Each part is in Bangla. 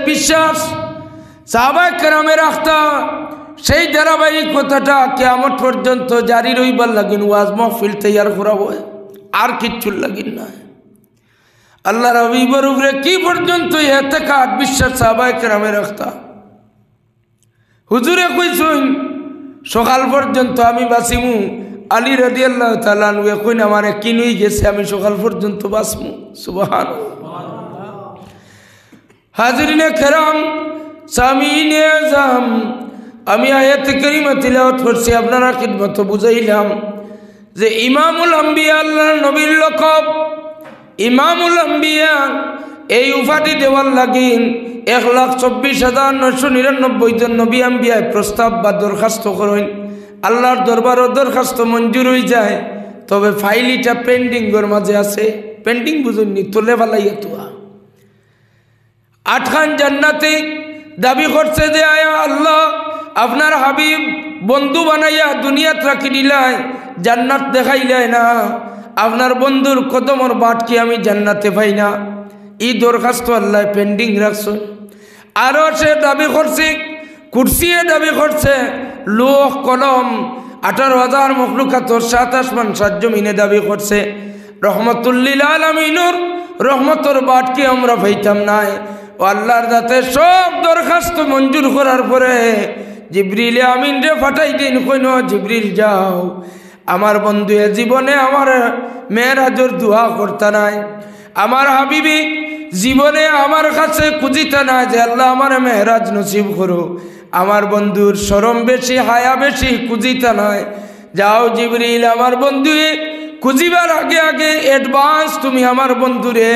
বিশ্বাস সাহাবায়ে কেরামে রাখতা সেই ধারাবাহিকতাটা কিয়ামত পর্যন্ত জারি রইবার লাগিন ওয়াজ মাহফিল তৈয়ার করা হয় আর কিচ্ছুর লাগিন না আল্লাহর হাবিবের উপরে কি পর্যন্ত ইতিকাদ বিশ্বাস সাহাবায়ে কেরামে রাখতা হুজুরে কইছেন সকাল পর্যন্ত আমি বাঁচিমু আলী রাদিয়াল্লাহু তাআলা আনহু কইন আমারে কিনুই গেছে আমি সকাল পর্যন্ত বাঁচমু সুবহানাল্লাহ হাজিরিনে কেরাম সামিনে আযম আমি আয়াত কারিমা তিলাওয়াত করছি আপনারা খিদমত বুঝাইলাম যে ইমামুল আম্বিয়া আল্লাহর নবীর লকব ইমামুল আম্বিয়া এই উপাধি দেওয়ার লাগিন 1,24,999 জন নবী আম্বিয়ায় প্রস্তাব বা দরখাস্ত করেন আল্লাহর দরবারও দরখাস্ত মঞ্জুর হয়ে যায় তবে ফাইলটা পেন্ডিংয়ের মাঝে আছে পেন্ডিং বুঝুননি তোলে ফেলাইয়া তোয়া 8 খান জান্নাতে দাবি করছে যে আয়া আল্লাহ আপনার হাবিব বন্ধু বানাইয়া দুনিয়াত রাখি দিলাই জান্নাত দেখাইলাই না আপনার বন্ধুর কদমর বাট কি আমি জান্নাতে পাই না এই দরখাস্ত আল্লাহ পেন্ডিং রাখছেন আরও সে দাবি করছে কুরসিয়ে দাবি করছে লোহ কলম 18,000 মখলুকাতর 7 আসমান 7 জমিনে দাবি করছে রহমতুল্লিল আলামিনুর রহমতর বাট কি আমরা পাইতাম নাই ও আল্লাহর দাতে সব দরখাস্ত মঞ্জুর করার পরে জিবরিল আমিন রে ফাটাই দিন কইন জিবরিল যাও আমার বন্ধু জীবনে আমার মেরাজের দোয়া করতে নাই আমার হাবিবি জীবনে আমার কাছে খুঁজিতে না যে আল্লাহ আমার মেরাজ নসিব করো আমার বন্ধুর শরম বেশি হায়া বেশি খুঁজিতে নাই যাও জিবরিল আমার বন্ধু খুঁজিবার আগে আগে অ্যাডভান্স তুমি আমার বন্ধুরে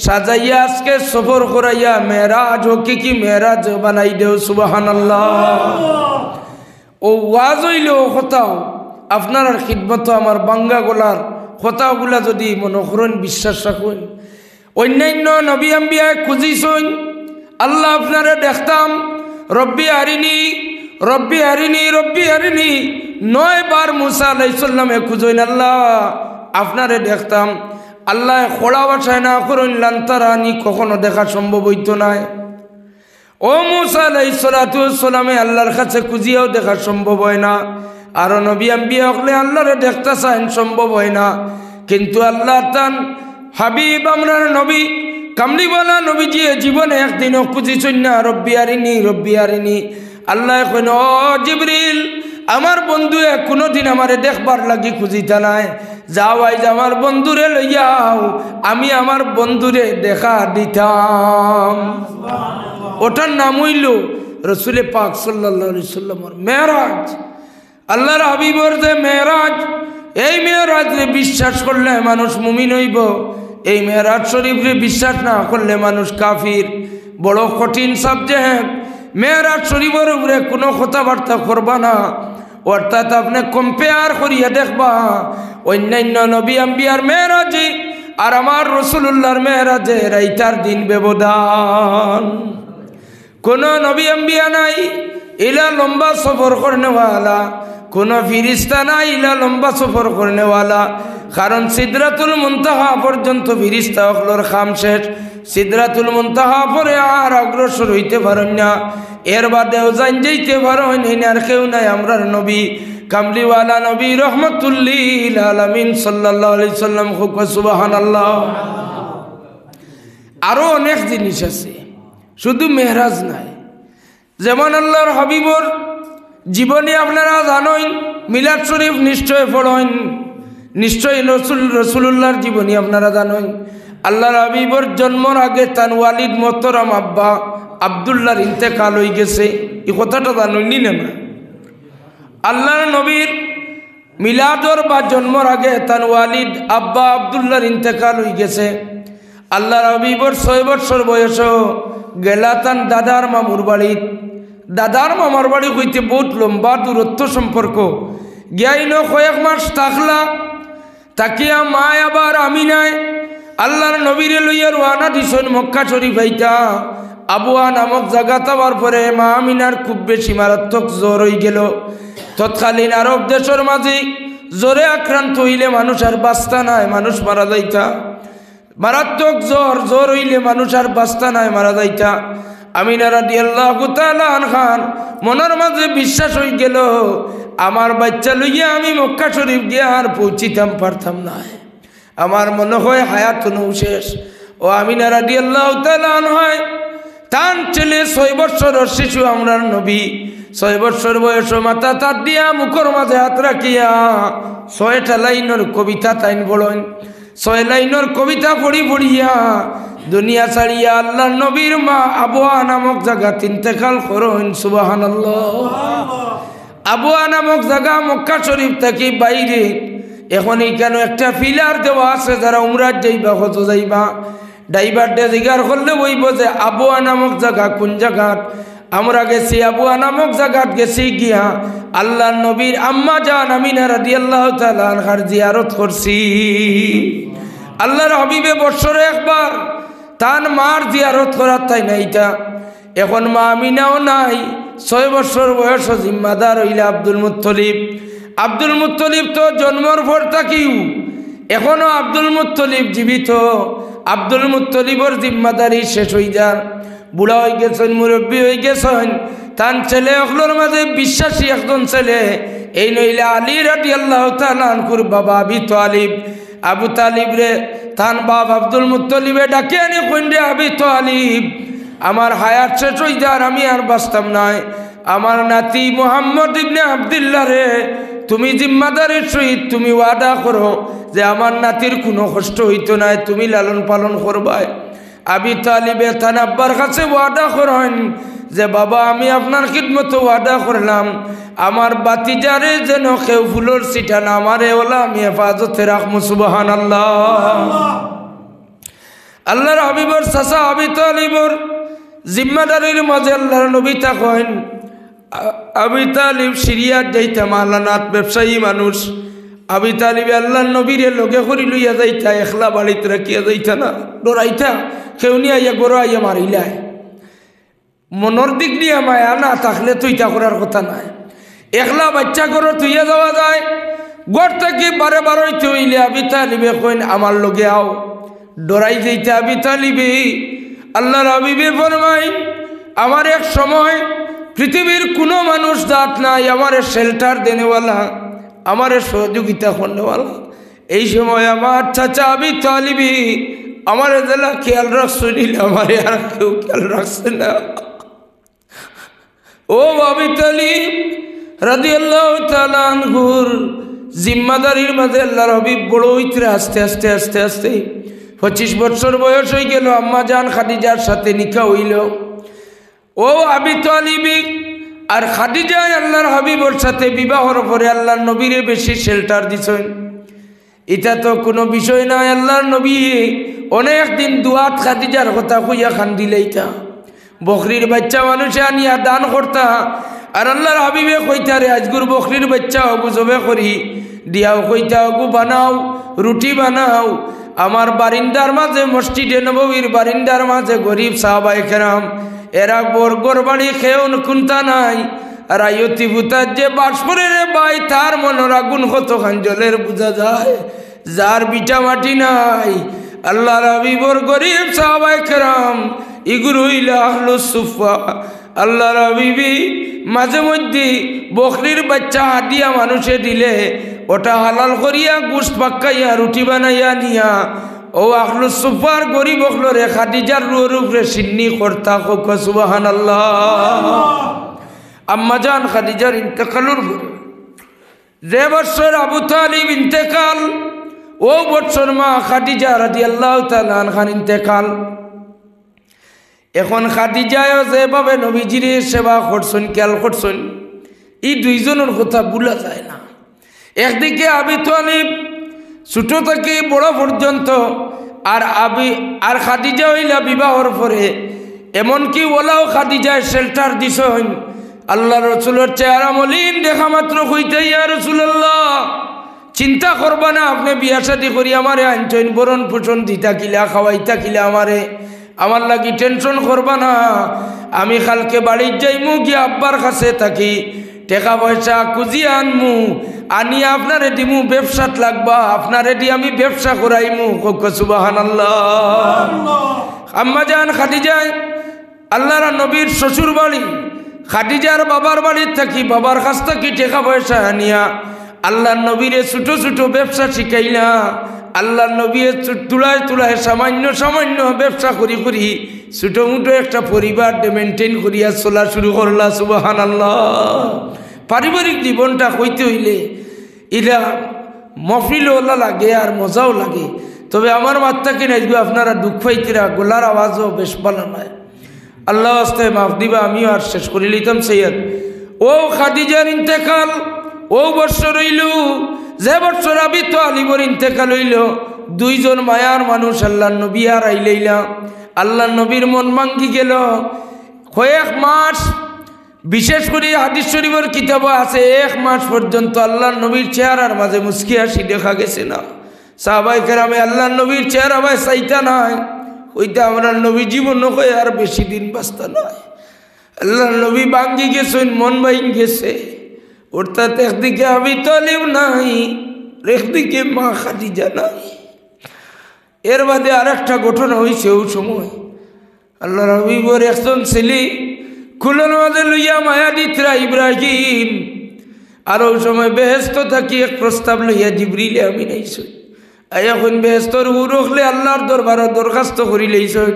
সাজাইয়া আজকে সফর করাইয়া মেরাজ হকিকি মেরাজ বানাই দেও সুবহানাল্লাহ ও ওয়াজ হইল হতাও আপনার খিদমত আমার বাঙ্গা গোলার কথাগুলা যদি মনে করেন বিশ্বাস রাখুন অন্যান্য নবী আম্বিয়া খুঁজিছেন আল্লাহ আপনারে দেখতাম রব্বি আরিনি রব্বি আরিনি রব্বি আরিনি 9 বার মুসা আলাইহিস সালামে খুঁজেন আল্লাহ আপনারে দেখতাম আল্লাহ খোলা ভাষায় না করেন লান্তারানি কখনো দেখা সম্ভব হইতো না ও মুসা আলাইহিস সালামে আল্লাহর কাছে খুঁজিয়াও দেখা সম্ভব হয় না আর নবী আম্বিয়া হলে আল্লাহরে দেখতে চান সম্ভব হয় না কিন্তু আল্লাহ তান হাবিব আমরার নবী কামলিওয়ালা নবীজি জীবনে একদিনও খুঁজিছেন না রব্বি আরিনি আল্লাহ কইন ও জিবরিল আমার বন্ধু কোনোদিন আমারে দেখবার লাগি খুঁজিতা নাই যাও আইজ আমার বন্ধুরে লইয়াও আমি আমার বন্ধুরে দেখা দিতাম ওটার নাম হইল রসুল পাক সাল্লাল্লাহু আলাইহি সাল্লামের মেরাজ আল্লাহর হাবিবর যে মেরাজ এই মেরাজে বিশ্বাস করলে মানুষ মুমিন হইব এই মেরাজ শরীফে বিশ্বাস না করলে মানুষ কাফির বড় কঠিন সাবজেক্ট মেরাজ শরীফের উপরে কোনো কথাবার্তা করবা না অর্থাৎ আপনি কম্পেয়ার করিয়া দেখবা অন্যান্য নবী আম্বিয়ার মেরাজে আর আমার রাসূলুল্লাহর মেরাজে রাইতার দিন ব্যবধান কোনো নবী আম্বিয়া নাই ইলা লম্বা সফর করনেওয়ালা কোনো ফিরিস্তা নাই ইলা লম্বা সফর করনেওয়ালা কারণ সিদরাতুল মুনতাহা পর্যন্ত ফিরিস্তা হকলোর খাম শেষ সিদরাতুল মুনতাহা পরে আর অগ্রসর হইতে পারেন না এর বাদেও জান যাইতে পারেন আর কেউ নাই আমরার নবী কামলিওয়ালা নবী রহমতুল্লিল আলামিন সাল্লাল্লাহু আলাইহি সাল্লাম হুক সুবহানাল্লাহ আরো অনেক জিনিস আছে শুধু মেহরাজ নাই যেমন আল্লাহর হাবিবর জীবনে আপনারা জানেন মিলাদ শরীফ নিশ্চয় পড়েন নিশ্চয় রাসূলুল্লাহর জীবনী আপনারা জানেন আল্লাহর হাবিবর জন্মের আগে তান ওয়ালিদ মোহতরম আব্বা আব্দুল্লাহর ইন্তেকাল হয়ে গেছে এই কথাটা জানেননি না আল্লাহর নবীর মিলাদর বা জন্মের আগে তান ওয়ালিদ আব্বা আব্দুল্লাহর ইন্তেকাল হয়ে গেছে আল্লাহর হাবিবর 6 বছর বয়সেও গেলা তান দাদার মামুর বাড়ি দাদার মামার বাড়ি হইতে বহুত লম্বা দূরত্ব সম্পর্ক গিয়াইন কয়েক মাস থাকলা তাকিয়া মা আবার আমিনায় আল্লাহর নবীরে লইয়া রওনা দিছেন মক্কা শরীফ হইতা আবুয়া নামক জায়গা যাওয়ার পরে মা আমিনার খুব বেশি মারাত্মক জ্বর হয়ে গেল তৎকালীন আরব দেশের মাঝে জ্বরে আক্রান্ত হইলে মানুষ আর বাঁচতা নাই মানুষ মারা যাইতা মারাত্মক জ্বর হইলে মানুষ আর বাঁচতা নাই মারা যাইতা আমিনা রাদিয়াল্লাহু তাআলা আনহার মনের মাঝে বিশ্বাস হয়ে গেল, আমার বাচ্চা লইয়া আমি মক্কা শরীফ গিয়া আর পৌঁছিতাম পারতাম না, আমার মনে হয় হায়াত নৌ শেষ। ও আমিনা রাদিয়াল্লাহু তাআলা আনহা তার ছেলে 6 বছরের শিশু আমরার নবী 6 বছর বয়স মাথা তার দিয়া মুখের মাঝে হাত রাখিয়া 6টা লাইনের কবিতা তাইন বলেন। 6 লাইনের কবিতা পড়ি পড়িয়া দুনিয়া ছাড়িয়া আল্লাহর নবীর মা আবওয়া নামক জায়গা ইন্তেকাল করেন। সুবহানাল্লাহ। আবওয়া নামক জায়গা মক্কা শরীফ থেকে বাইরে। এখন এখানে একটা ফিলার দেওয়া আছে, যারা উমরাত যাইবা কত যাইবা ড্রাইভার ডে জিগার করলে বইব যে আবওয়া নামক জায়গা কোন জায়গাত। আমরা গেছি আবওয়া নামক জায়গাত গেছি গিয়া আল্লাহর নবীর আম্মা জান আমিনা রাদিয়াল্লাহু তাআলা আনহার জিয়ারত করছি। আল্লাহর হাবিবে বছরে একবার তার মার জিয়ারত করার তাই না এটা। এখন মা আমিনাও নাই, 6 বছর বয়স জিম্মাদার হইলে আব্দুল মুত্তলিব। আব্দুল মুত্তলিব তো জন্মর পর থাকিও এখনো আব্দুল মুত্তলিব জীবিত। আব্দুল মুত্তলিবর জিম্মাদারি শেষ হয়ে যান, বুড়া হয়ে গেছেন, মুরব্বী হয়ে গেছেন। তার ছেলে অখলোর মাঝে বিশ্বাসী একজন ছেলে, এই নইলে আলী রাদিয়াল্লাহু তাআলা আনহুর বাবা আবু তালিব। আবু তালিব রে তান বাপ আব্দুল মুত্তলিবে ডাকে আনি কইন্ডে আবু তালিব, আমার হায়াত শেষ হয়ে যার, আমি আর বাঁচতাম নাই। আমার নাতি মুহাম্মদ ইবনে আব্দুল্লাহ রে তুমি জিম্মাদারির সহিত তুমি ওয়াদা করো যে আমার নাতির কোনো কষ্ট হইতো না, তুমি লালন পালন করবাই। আবু তালিবে তান আব্বার কাছে ওয়াদা করেন যে বাবা আমি আপনার খিদমত ওয়াদা করলাম, আমার বাতিজারে যেন কেউ ফুলোর সিটা না মারে, ওলা আমি হেফাজতে রাখবো। সুবহানাল্লাহ। আল্লাহর হাবিবর চাচা আবু তালিবর জিম্মাদারির মাঝে আল্লাহর নবী থাকেন। আবু তালিব সিরিয়াত যাইতা মালানাত ব্যবসায়ী মানুষ। আবু তালিবে আল্লাহর নবীরে লগে করি লইয়া যাইতা, একলা বাড়িতে রাখিয়া যাইতা না, ডরাইতা কেউ নিয়ে আইয়া গরো আইয়া মারিলায়। মনের দিক দিয়ে মায়া না থাকলে তুইটা করার কথা নাই। একলা বাচ্চা করো তুইয়া যাওয়া যায়, গড় থেকে বারে বারোইতে হইলে আবু তালিবে কইন আমার লগে আও, ডরাই যাইতে আবু তালিবে। আল্লাহর হাবিবে ফরমাইন আমার এক সময় পৃথিবীর কোনো মানুষ জাত নাই আমারে শেল্টার দেনেওয়ালা, আমারে সহযোগিতা করনেওয়ালা। এই সময় আমার চাচা আবু তালিবি আমার জেলা খেয়াল রাখছে নিলে আমার আর কেউ খেয়াল রাখছে না। ও আবু তালিব রাদিয়াল্লাহু তাআলা আনহুর জিম্মাদারির মাঝে আল্লাহর হাবিব বড় হইতে আস্তে আস্তে আস্তে আস্তে 25 বছর বয়স হয়ে গেল। আম্মা জান খাদিজার সাথে নিকাহ হইল। ও আবু তালিবি আর খাদিজা আল্লাহর হাবিবর সাথে বিবাহর পরে আল্লাহর নবীরে বেশি শেল্টার দিছেন। এটা তো কোনো বিষয় নয়। আল্লাহর নবী অনেক দিন দুয়াত খাদিজার কথা কইয়া খান দিলে এটা বকরির বাচ্চা মানুষে আনিয়া দান করতা। আর আল্লাহর হাবিবে কইতা রে আজগুর বকরির বাচ্চা হবু জবে করি দিয়াও, কইতা হবু বানাও, রুটি বানাও। আমার বারিন্দার মাঝে মসজিদে নববীর বারিন্দার মাঝে গরিব সাহাবায়ে কেরাম এরা বর্গর বাড়ি খেয়েও কুন্তা নাই। আর আয়তি ভূতার যে বাস করে রে ভাই তার মনের আগুন কতখান জলের বোঝা যায়, যার বিটা মাটি নাই। আল্লাহর হাবিবর গরিব সাহাবায়ে কেরাম ইগুরু হইলা আহলুস সুফা। আল্লাহর হাবিবি মাঝে মধ্যে বকরির বাচ্চা হাতিয়া মানুষে দিলে ওটা হালাল করিয়া গোশত পাকাইয়া রুটি বানাইয়া নিয়া ও আহলুস সুফার গরিব হলরে খাদিজার রুর উপরে সিন্নি করতা। সুবহানাল্লাহ। আম্মা জান খাদিজার ইন্তেকালুর যে বছর আবু তালিব ইন্তেকাল, ও বছর মা খাদিজা রাদিয়াল্লাহু তাআলা আনহার ইন্তেকাল। এখন খাদিজাও যেভাবে নবীজির সেবা করছেন, খেয়াল করছেন, এই দুইজনের কথা ভুলা যায় না। একদিকে আবু তালিব ছোট থেকে বড় পর্যন্ত, আর খাদিজা হইলা বিবাহর পরে, এমনকি ওলাও খাদিজায় শেল্টার দিছেন। আল্লাহ রসুলের চেহারা মলিন দেখা মাত্র কইতে ইয়া রাসূলুল্লাহ চিন্তা করবা না, আপনি বিয়া শাদী করি আমারে আনছেন, বরণ পোষণ দিতা কিলা খাওয়াইতা কিলা আমারে, আমার লাগি টেনশন করবা না। আমি কালকে বাড়ির যাইমু গিয়া আব্বার কাছে থাকি টাকা পয়সা খুঁজিয়ে আনমু, আনিয়া আপনারে দিমু, ব্যবসাত লাগবা, আপনারে দিয়ে আমি ব্যবসা করাইমু। সুবহানাল্লাহ। আম্মা জান খাদিজা আল্লাহর নবীর শ্বশুর বাড়ি খাদিজার বাবার বাড়ির থাকি বাবার কাছ থেকে টাকা পয়সা আনিয়া আল্লাহর নবীরে ছোট ছোট ব্যবসা শিখাইলা। আল্লাহর নবীর তুলায় তুলায় সামান্য সামান্য ব্যবসা করি করি ছোটো মোটো একটা পরিবার মেনটেন করিয়া চলা শুরু করলা। সুবহানাল্লাহ। পারিবারিক জীবনটা হইতে হইলে এটা মফিলওয়ালা লাগে আর মজাও লাগে। তবে আমার মাত্রাকে নাইজবে আপনারা দুঃখ পাইতিরা, গোলার আওয়াজও বেশ ভালো নয়। আল্লাহ আস্তে মাফ দিবা। আমিও আর শেষ করে লিতাম সৈয়দ। ও খাদিজার ইন্তেকাল ও বৎসর হইল, যে বৎসর আবি তালিবর ইন্তেকাল হইল, দুইজন মায়ার মানুষ আল্লাহ নবী আর আইলাইলা। আল্লাহ নবীর মন ভাঙ্গি গেল। কয়েক মাস, বিশেষ করে হাদিস শরীফের কিতাবে আছে 1 মাস পর্যন্ত আল্লাহ নবীর চেহারার মাঝে মুস্কি হাসি দেখা গেছে না। সাহাবায়ে কেরামে আল্লাহ নবীর চেহারা ভাই চাইতা নাই, ওইটা আমরা নবী জীবন হয়ে আর বেশি দিন বাঁচতা নয়। আল্লাহ নবী ভাঙ্গি গেছেন, মন ভাঙ্গি গেছে। অর্থাৎ একদিকে আবি তালিব নাই, একদিকে মা খাদিজা নাই। এর বাদে আর একটা ঘটনা হয়েছে। ওই সময় আল্লাহ নবী বর একজন ছেলে কুলোর মাঝে লইয়া মায়া দিতরা ইব্রাহিম। আর ওই সময় বেহেস্ত থাকি এক প্রস্তাব লইয়া জিবরিল আমিন আইসই। এখন বেহেস্তর উরখলে আল্লাহর দরবার দরখাস্ত করি লইছই,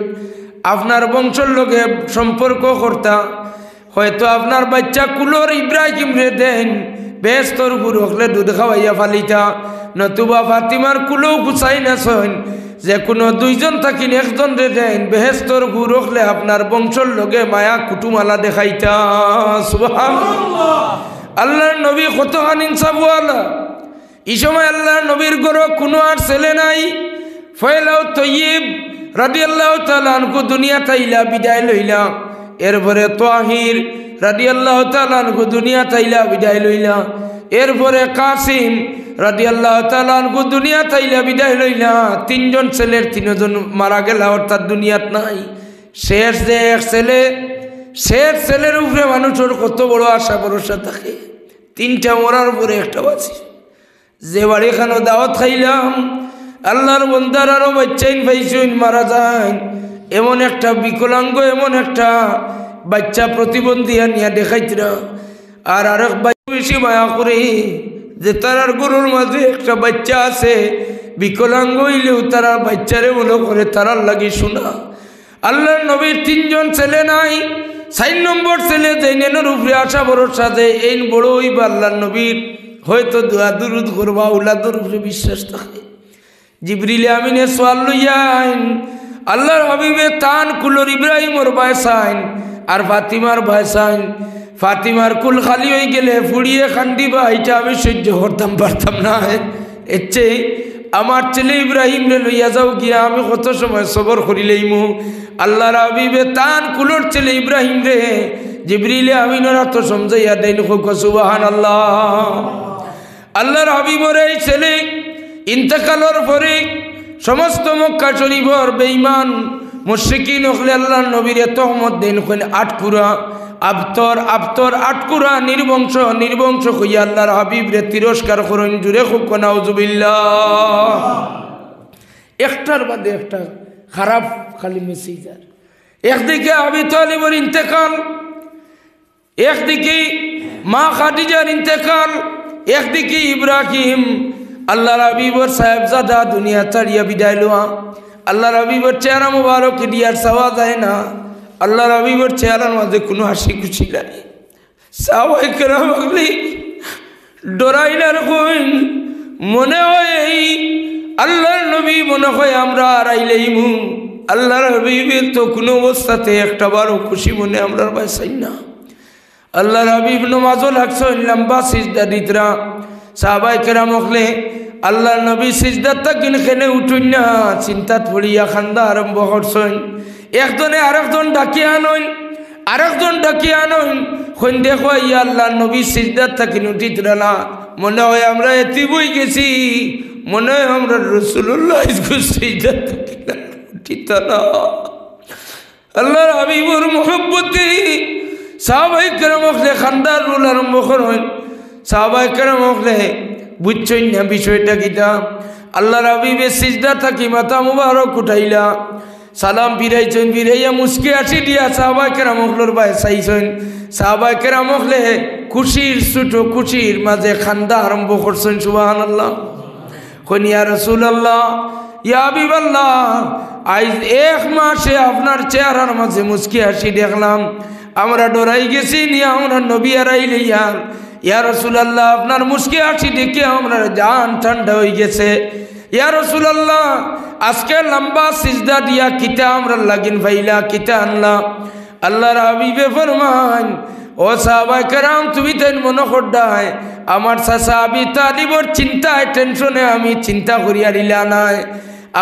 আপনার বংশর লোকে সম্পর্ক কর্তা হয়তো আপনার বাচ্চা কুলোর ইব্রাহিম রে দেন, বেহেস্তর উরখলে দুধ খাওয়াইয়া ফালিতা, নতুবা ফাতিমার কুলো গুছাই না সইন, যে কোনো দুইজন থাকিন একজন রে দেন, বেহেস্তর উরখলে আপনার বংশর লোকে মায়া কুটুমালা দেখাইতা। সুবহানাল্লাহ। আল্লাহর নবী কতখান ইনসাফওয়ালা। এই সময় আল্লাহর নবীর ঘরে কোনো আর ছেলে নাই। ফয়লাউ তয়্যিব রাদিয়াল্লাহু তাআলা আনহু দুনিয়া তাইলা বিদায় লইলা। এরপরে তাহির রাদিয়াল্লাহু তাআলা আনহু দুনিয়া তাইলা বিদায় লইলা। এরপরে কাসিম রাদিয়াল্লাহু তাআলা আনহু দুনিয়া তাইলা বিদায় লইলা। 3 জন ছেলের 3 জন মারা গেল, অর্থাৎ দুনিয়াত নাই। শেষ যে এক ছেলে, শেষ ছেলের উপরে মানুষের কত বড় আশা ভরসা থাকে। 3টা মরার পরে একটা বাঁচি। যে বাড়িখানো দাওয়াত খাইলাম আল্লাহর বন্দার আরো বাচ্চাইন পাইছেন মারা যায়, এমন একটা বিকলাঙ্গ, এমন একটা বাচ্চা প্রতিবন্ধী আনিয়া দেখাইতরা। আর আরেক বাচ্চা বেশি মায়া করে যে তারার গরুর মাঝে একটা বাচ্চা আছে, বিকলাঙ্গ হইলেও তারা বাচ্চারে মনে করে তারার লাগি শোনা। আল্লাহর নবীর 3 জন ছেলে নাই। 4 নম্বর ছেলে জৈনের উপরে আশা ভরসা যে এই বড় হইবা আল্লাহর নবীর হয়তো দোয়া দুরুদ করবা, উলাদর উপরে বিশ্বাস থাকে। জিবরিল আমিনে সোয়াল লইয়াইন আল্লাহর হাবিবে তান কুলোর ইব্রাহিমর বায়সাইন আর ফাতিমার বায়সাইন। ফাতিমার কুল খালি হয়ে গেলে ফুড়িয়ে খান্দিবা, এটা আমি সহ্য করতাম পারতাম না। এর চেয়ে আমার ছেলে ইব্রাহিম রে লইয়া যাও গিয়া আমি কত সময় সবর করিলেইমু। আল্লাহর হাবিবে তান কুলোর ছেলে ইব্রাহিম রে জিবরিলে আমিনরা তো সমঝাইয়া দেন। সুবহানাল্লাহ। আল্লাহর হাবিবর এই ছেলে ইন্তেকালের পরে সমস্ত মক্কা শরীফের বেঈমান মুশরিকিন হলে আল্লাহর নবীরে তহমত দেন। 8 কুরা আবতর আবতর 8 কুরা নির্বংশ নির্বংশ হইয়া আল্লাহর হাবিবরে তিরস্কার করেন। জুড়ে খুব নাউজুবিল্লাহ। একটার বাদে একটা খারাপ খালি মেসেজ। একদিকে আবি তালিবের ইন্তেকাল, একদিকে মা খাদিজার ইন্তেকাল, একদিকে ইব্রাহিম আল্লাহর হাবিবর সাহেবজাদা দুনিয়া ছাড়িয়া বিদায় লওয়া। আল্লাহর হাবিবর চেহারা মুবারক দিয়ার চাওয়া যায় না। আল্লাহর হাবিবর চেহারার মাঝে কোনো হাসি খুশি নাই। সাহাবায়ে কেরাম বলি ডরাইলার কইন মনে হয় এই আল্লাহর নবী মনে হয় আমরা আড়াইলেইমু। আল্লাহর হাবিবের তো কোনো অবস্থাতে একটা বারও খুশি মনে আমরা বাঁচাই না। আল্লাহর হাবিব নমাজও লাগছেন, লম্বা সিজদা দিতরা। সাহাবায়ে কেরাম হলে আল্লাহর নবী সিজদার তাকিন খেলে উঠুন না, চিন্তাত পড়িয়া খান্দা আরম্ভ করছেন। একজনে আরেকজন ডাকিয়ে আনইন, আরেকজন ডাকিয়ে আনইন। কোন দেখো ইয়া আল্লাহর নবী সিজদার তাকিন উঠিতরা না। মনে হয় আমরা এতি বই গেছি, মনে হয় আমরা রাসূলুল্লাহ সিজদার তাকিন উঠিত না। আল্লাহর হাবিবুর মুহাব্বতে সাহাবায়ে কেরাম হলে খান্দার রুল আরম্ভ করেন। সাহাবায়ে কেরাম হলে বুঝছেন না বিষয়টা কিতা। আল্লাহর হাবিবে সিজদা থাকি মাথা মুবারক উঠাইলা। সালাম ফিরাইছেন, ফিরাইয়া মুস্কি আসি দিয়া সাহাবায়ে কেরামগুলোর ভাই চাইছেন। সাহাবায়ে কেরামগলে খুশির ছোট খুশির মাঝে খান্দা আরম্ভ করছেন। সুবহানাল্লাহ। কইন ইয়া রাসূলুল্লাহ, ইয়া হাবিবাল্লাহ, আজ এক মাসে আপনার চেহারার মাঝে মুস্কি হাসি দেখলাম, আমরা ডরাই গেছি নিয়ে আমরা নবী আরাইলে ইয়া রাসূলুল্লাহ, আপনার মুস্কি হাসি দেখে আমরা জান ঠান্ডা হয়ে গেছে। ইয়া রাসূলুল্লাহ, আজকে লম্বা সিজদা দিয়া কিতা আমরা লাগিন ভাইলা, কিতা আনলা? আল্লাহর হাবিবে ফরমান, ও সাহাবায়ে কেরাম, তুমি তাই মনে করডাই আমার চাচা আবি তালিবর চিন্তায় টেনশনে আমি চিন্তা করিয়া দিলা নাই।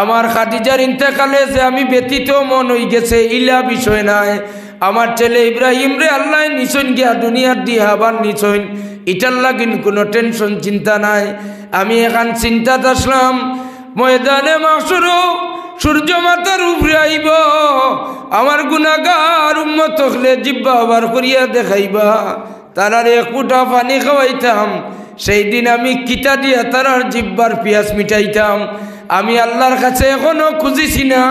আমার খাদিজার ইন্তেকালে যে আমি ব্যতীত মন হয়ে গেছে ইলা বিষয় নাই। আমার ছেলে ইব্রাহিম রে আল্লাহ নিছন গিয়া দুনিয়ার দিয়ে আবার নিছন, ইটার লাগিন কোনো টেনশন চিন্তা নাই। আমি এখন চিন্তাত আসলাম ময়দানে মাহশর সূর্য মাথার উপরে আইব, আমার গুনাহগার উম্মত হলে জিব্বা আবার করিয়া দেখাইবা, তারার এক ফুটা পানি খাওয়াইতাম, সেই দিন আমি কিতা দিয়া তারার জিব্বার পিয়াস মিটাইতাম। আমি আল্লাহর কাছে এখনো খুঁজিছি না,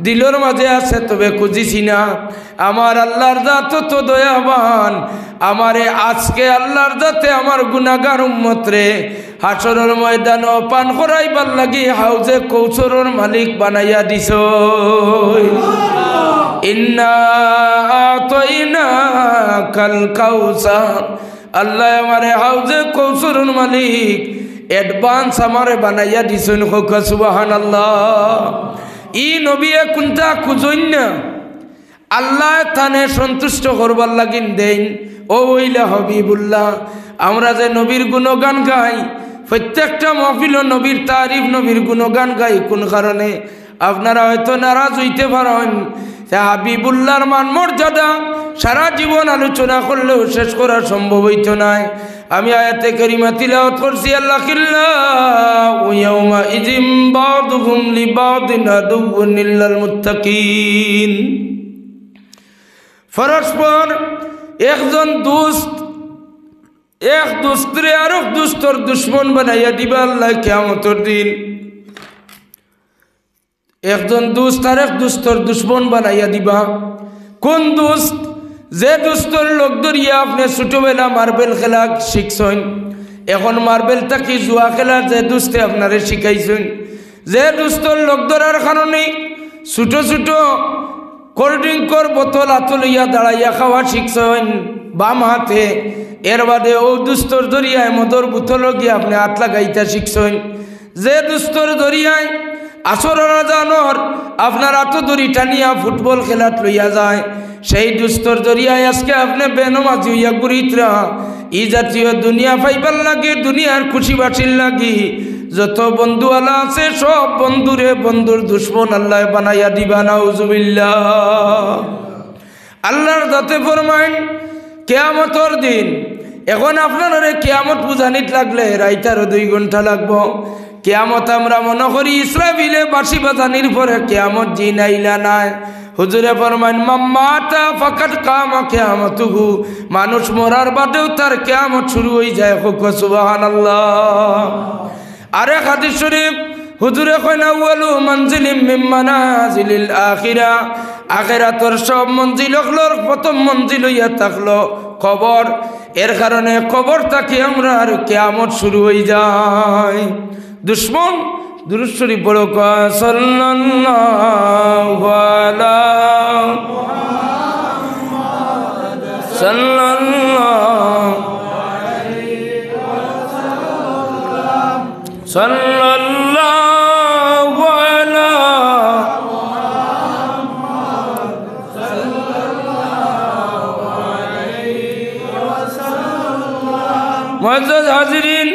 দিলর মাঝে আছে তবে খুঁজিছি না। আমার আল্লাহর জাত তো দয়াবান, আমারে আজকে আল্লাহর জাতে আমার গুনাহগার উম্মত রে হাসরের ময়দান পান করাইবার লাগি হাউজে কৌসরের মালিক বানাইয়া দিছ। ইন্না আতাইনাকাল কাউসার, আল্লাহ আমারে হাউজে কৌসরের মালিক অ্যাডভান্স আমারে বানাইয়া দিছেন। হোক সুবহানাল্লাহ। ই নবী কোনটা খুঁজইন না, আল্লাহ তানে সন্তুষ্ট করবার লাগিন দেন। ও ওইলা হাবিবুল্লাহ, আমরা যে নবীর গুণগান গাই, প্রত্যেকটা মাহফিল নবীর তারিফ নবীর গুণগান গাই, কোন কারণে? আপনারা হয়তো নারাজ হইতে পারেন, হাবিবুল্লাহর মান মর্যাদা সারা জীবন আলোচনা করলেও শেষ করা সম্ভব হইতো নাই। আমি আয়াতে কারিমা তিলাওয়াত করছি, আল্লাহ খিল্লাহু ইয়াউমা ইযিম বা'দুহুম লিবা'দিন আদুউন ইল্লাল মুত্তাকিন। পরস্পর একজন দুষ্ট এক দুষ্টরে আরেক দুষ্টর দুশ্মন বানাইয়া দিবা আল্লাহ কিয়ামতের দিন। একজন দুষ্ট আরেক দুষ্টর দুশ্মন বানাইয়া দিবা। কোন দুষ্ট? যে দুষ্টর লোক ধরিয়া আপনি ছোটবেলা মার্বেল খেলা শিখছেন, এখন মার্বেল থাকি জুয়া খেলার যে দুষ্টে আপনারে শিখাইছেন, যে দুষ্টর লোক ধরার কারণে ছোট ছোট কোল্ড ড্রিঙ্কর বোতল হাতে লইয়া দাঁড়াইয়া খাওয়া শিখছেন বাম হাতে, এর বাদে ও দুস্তর দরিয়ায় মদর বোতল গিয়ে আপনি হাত লাগাইতে শিখছেন। যে দুস্তর দরিয়ায় আসর রাজানোর আপনার হাত দড়ি টানিয়া ফুটবল খেলাত লইয়া যায়, সেই দুস্তর দরিয়ায় আজকে আপনি বেনমাজি হইয়া ঘুরিতরা। ই জাতীয় দুনিয়া পাইবার লাগে, দুনিয়ার খুশি বাসির লাগি যত বন্ধুওয়ালা আছে সব বন্ধুরে বন্ধুর দুশ্মন আল্লাহ বানাইয়া দিবা। নাউজুবিল্লাহ। আল্লাহর দাতে ফরমাইন কিয়ামতের দিন, এখন আপনারা কিয়ামত বুঝানিত লাগলে রাইতারও 2 ঘন্টা লাগবো। কিয়ামত আমরা মনে করি ইসরাফিলে বাঁশি বাজানির পরে কিয়ামত জি নাইলা নাই। হুজুরে ফরমান মাম্মাতা ফাকাত কামা কিয়ামতুহু, মানুষ মরার বাদেও তার কিয়ামত শুরু হয়ে যায়। সুবহানাল্লাহ। আরে হাদিস শরীফ হুজুরে কয় না আউয়ালু মানজিলিম মিন মানাজিলিল আখিরা, আখিরাতের সব মঞ্জিলগুলোর প্রথম মঞ্জিল হইয়া থাকলো কবর। এর কারণে কবর থেকে আমরা আর কিয়ামত শুরু হয়ে যায়। দুশ্মন দুরূদ শরীফ পড়ো, সাল্লাল্লাহু আলা মুহাম্মাদ সাল্লাল্লাহু আলাইহি ওয়াসাল্লাম সাল্লাল্লাহু আলা মুহাম্মাদ সাল্লাল্লাহু আলাইহি ওয়াসাল্লাম। মুআজ্জাজ হাজিরিন,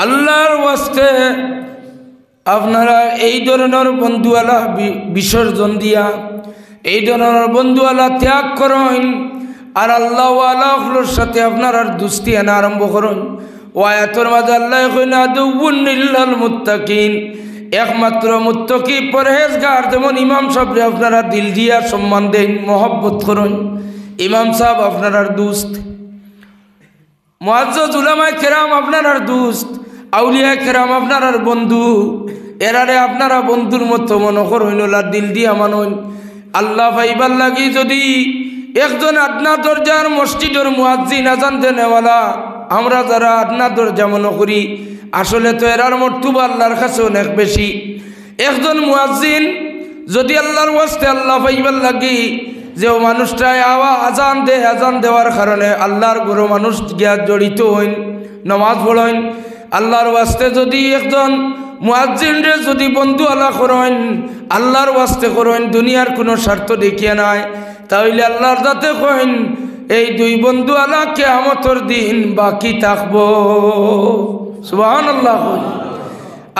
আল্লাহর ওয়াস্তে আপনারা এই ধরনের বন্ধুওয়ালা বিসর্জন দিয়া এই ধরনের বন্ধুওয়ালা ত্যাগ করেন, আর আল্লাহওয়ালার সাথে আপনার আর দুস্তি আনা আরম্ভ করুন। ও আয়াতের মাঝে আল্লাহ কইনা আদুউন ইল্লাল মুত্তাকিন, একমাত্র মুত্তাকি পরহেজগার। যেমন ইমাম সাহেবরে আপনারা দিল দিয়া সম্মান দেন, মহব্বত করুন। ইমাম সাহেব আপনার আর দুস্ত, মুআজ্জাজ উলামায়ে কেরাম আপনার আর দুস্ত। আউলিয়া কেরাম আপনার বন্ধু, এরারে আপনারা বন্ধুর মতো মনে করইন, দিল দিয়া মানইন। আল্লাহ পাইবার লাগি যদি একজন আদনা দরজার মসজিদের মুয়াজ্জিন আজান দেনেওয়ালা আমরা যারা আদনা দরজা মনে করি, আসলে তো এরার মর্তুবা আল্লাহর কাছে অনেক বেশি। একজন মুয়াজ্জিন যদি আল্লাহর ওয়াস্তে আল্লাহ পাইবার লাগি যে ও মানুষটায় আজান দেওয়ার কারণে আল্লাহর গরু মানুষ গিয়া জড়িত হইন, নামাজ পড়েন, আল্লাহর ওয়াস্তে যদি একজন মুয়াজ্জিনরে যদি বন্ধু আল্লাহ করেন, আল্লাহর ওয়াস্তে করেন, দুনিয়ার কোনো স্বার্থ দেখিয়া নাই, তাহলে আল্লাহর যাতে কইন এই দুই বন্ধু আল্লাহ কিয়ামতের দিন বাকি থাকবো। সুবহানাল্লাহ।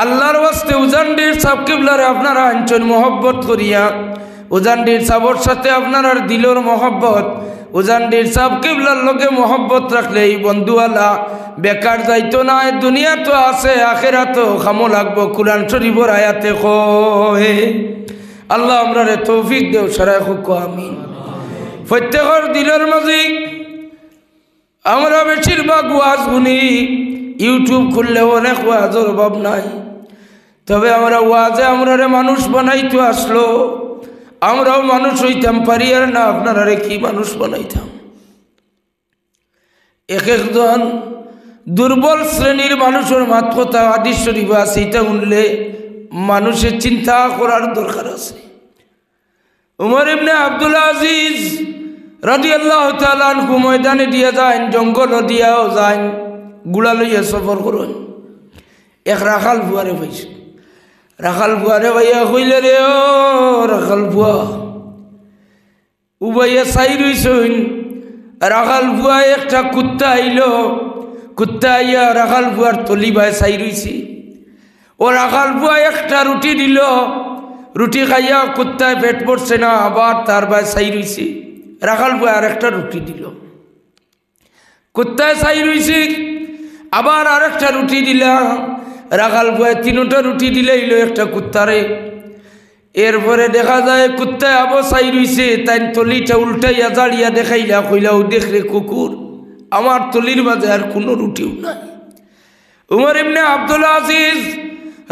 আল্লাহর ওয়াস্তে উজানডির সাহেব কিবলারে আপনারা আনছেন মহব্বত করিয়া, উজানডির সাহেবের সাথে আপনার দিলর মহব্বত, উজানডির সাহেব কিবলার লোকে মহব্বত রাখলে এই বন্ধু আল্লাহ বেকার যাইতো না। দুনিয়া তো আছে, আখেরাতও খামো লাগবো। কুরআন শরীফের আয়াতে কয়। আল্লাহ আমরারে তৌফিক দেও, সারা খুক আমিন। প্রত্যেকের দিলের মাঝে আমরা বেশিরভাগ ওয়াজ শুনি, ইউটিউব খুললেও অনেক ওয়াজের অভাব নাই। তবে আমরা ওয়াজে আমরারে মানুষ বানাইতে আসলো, আমরাও মানুষ হইতাম পারি আর না, আপনারা কি মানুষ বানাইতাম। এক একজন দুর্বল শ্রেণীর মানুষের মাত কথা হাদিস শরীফ আছে, এটা শুনলে মানুষের চিন্তা করার দরকার আছে। উমর ইবনে আব্দুল আজিজ রাদিয়াল্লাহু তাআলা আনহু ময়দানে দিয়া যায়, জঙ্গল দিয়াও যায়, গুড়া লইয়া সফর করেন। এক রাখাল বুয়ারে পাইছে, রাখাল বুয়ারে ভাইয়া কইলে রে ও রাখাল বুয়া, উবাইয়া চাই রইছেন। রাখাল বুয়া একটা কুত্তা আইল, কুত্তা আইয়া রাখাল বুয়ার তলি বাই চাই রইছে। ও রাখাল বুয়া একটা রুটি দিল, রুটি খাইয়া কুত্তায় পেট পড়ছে না, আবার তার বাই চাই রইছে। রাখাল বুয়া আর একটা রুটি দিল, কুত্তায় চাই রইছে, আবার আর একটা রুটি দিলা। রাখাল বুয়া তিনটা রুটি দিলেইল একটা কুত্তারে। এরপরে দেখা যায় কুত্তায় আবার চাই রইছে, তাই তলিটা উল্টাইয়া জাড়িয়া দেখাইলা, কইলাও দেখ রে কুকুর, আমার তলির মাঝে আর কোনো রুটিও নাই। উমর ইবনে আব্দুল আজিজ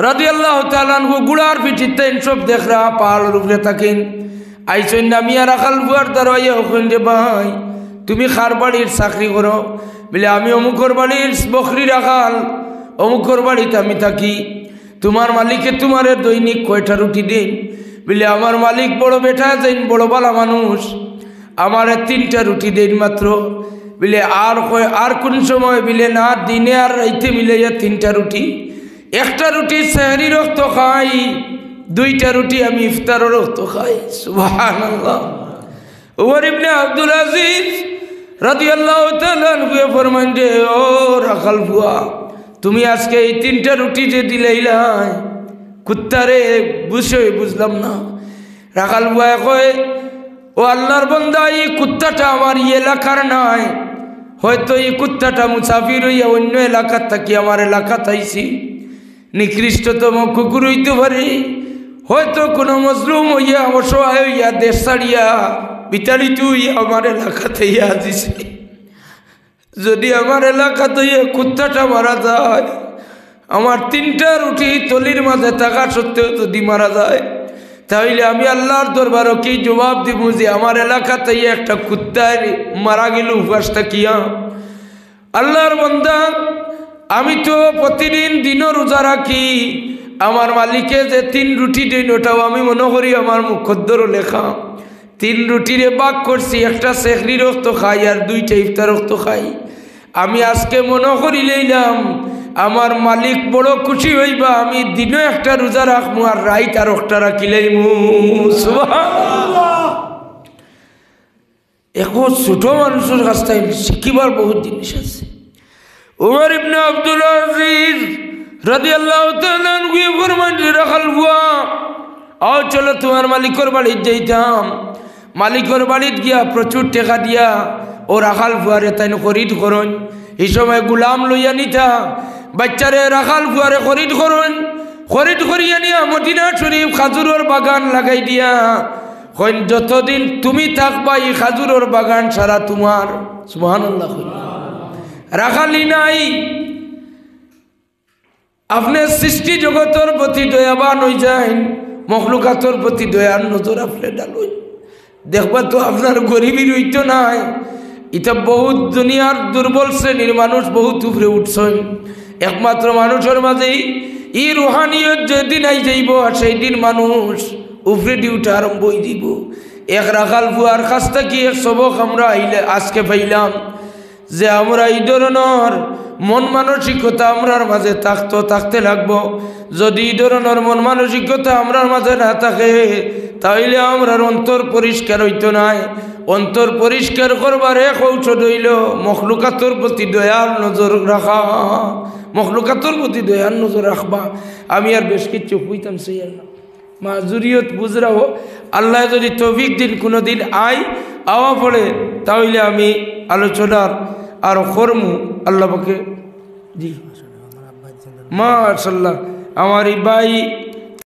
রাদিয়াল্লাহু তাআলা আনহু গুড়ার পিঠিতে সব দেখরা পাহাড়ের উপরে থাকেন। আইসেন নামিয়া রাখাল বুয়ার দাঁড়াইয়া ওখান রে ভাই তুমি খার বাড়ির চাকরি করো? বলে আমি অমুকর বাড়ির বকরি রাখাল, অমুকর বাড়িতে আমি থাকি। তোমার মালিকে তোমারে দৈনিক কয়টা রুটি দেন? বলে আমার মালিক বড় বেটা যাইন, বড় বালা মানুষ, আমারে 3টা রুটি দেন মাত্র। বলে আর কোন সময়? বলে না, দিনে আর রাইতে মিলাইয়া 3টা রুটি। একটা রুটি সেহরি রক্ত খাই, 2টা রুটি আমি ইফতার রক্ত খাই। সুবহানাল্লাহ। উমর ইবনে আব্দুল আজিজ রাদিয়াল্লাহু তাআলা আনহু ফরমান যে ও রাখাল বুয়া, তুমি আজকে এই 3টা রুটি যে দিলেইলাই কুত্তারে, বুঝলাম না। রাখাল বুয়া কয় ও আল্লাহর বান্দা, এই কুত্তাটা আমার এই এলাকার নয়, হয়তো এই কুত্তাটা মুসাফির হইয়া অন্য এলাকার থাকি আমার এলাকাতে আইছি। নিকৃষ্টতম কুকুর হইতে পারে, হয়তো কোনো মজলুম হইয়া অসহায় হইয়া দেশ ছাড়িয়া বিতাড়িত হইয়া আমার এলাকাতে আসিছে। যদি আমার এলাকাতে কুত্তাটা মারা যায়, আমার 3টা রুটি তলির মাঝে থাকা সত্ত্বেও যদি মারা যায়, তাহলে আমি আল্লাহর দরবারও কি জবাব দিব যে আমার এলাকাতে একটা কুত্তায় মারা গেল উপাসটা কিয়া? আল্লাহর বান্দা, আমি তো প্রতিদিন দিনও রোজা রাখি, আমার মালিকে যে 3 রুটি দেন ওটাও আমি মনে করি আমার মুখদ্দরও লেখা। 3 রুটিরে ভাগ করছি, একটা সেহরি রক্ত খাই আর 2টা ইফতার রক্ত খাই। আমি আজকে মনে করি লইলাম আমার মালিক বড় খুশি হইবা, আমি দিনও একটা রোজা রাখবো আর রাইত আর একটা রাখি লইমু। সুবহানাল্লাহ। এখন ছোট মানুষের কাছ থেকে শিখিবার বহুত জিনিস আছে। উমর ইবনে আব্দুল আজিজ রাদিয়াল্লাহু তাআলা আনহু ফরমান রাখাল বুয়া, আও চলো তোমার মালিকের বাড়ি যাইতাম। মালিকের বাড়িতে গিয়া প্রচুর টাকা দিয়া ও রাখাল বুয়ারে তাই খরিদ করুন। এই সময় গুলাম লইয়া নিতা, বাচ্চারে রাখাল বুয়ারে খরিদ করুন। খরিদ করিয়া নিয়া মদিনা শরীফ খাজুরের বাগান লাগাই দিয়া কইন যতদিন তুমি থাকবা এই খাজুরের বাগান সারা তোমার। সুবহানাল্লাহ। রাখালি নাই, আপনার সৃষ্টি জগতের প্রতি দয়াবান হয়ে যায়, মখলুকাতর প্রতি দয়ার নজর আপনি ডালুন। দেখবা তো আপনার গরিবী রইত নাই, এটা বহুত দুনিয়ার দুর্বল শ্রেণীর মানুষ বহুত উপরে উঠছেন। একমাত্র মানুষের মাঝেই ই রুহানিয়ত যেদিন আই যাইব, আর সেই দিন মানুষ উপরে ডিউটা আরম্ভ হয়ে দিব। এক রাখাল বুয়ার কাছ থেকে এক সবক আমরা আজকে পাইলাম যে আমরা এই ধরনের মন মানসিকতা আমরার মাঝে থাকতে লাগবো। যদি এই ধরনের মন মানসিকতা আমরার মাঝে না থাকে, তাইলে আমরার অন্তর পরিষ্কার হইতো নাই। অন্তর পরিষ্কার করবার এক ঔষধ হইল মখলুকাতর প্রতি দয়ার নজর রাখা। মখলুকাতর প্রতি দয়ার নজর রাখবা। আমি আর বেশ কিছু হইতাম সেই না মাজুরিয়ত বুঝরাও। আল্লাহ যদি তৌফিক দিন কোনো দিন আওয়া পড়ে, তাহলে আমি আলোচনার আর কর্মু আল্লাহকে জি মাশাআল্লাহ। আমার এই ভাই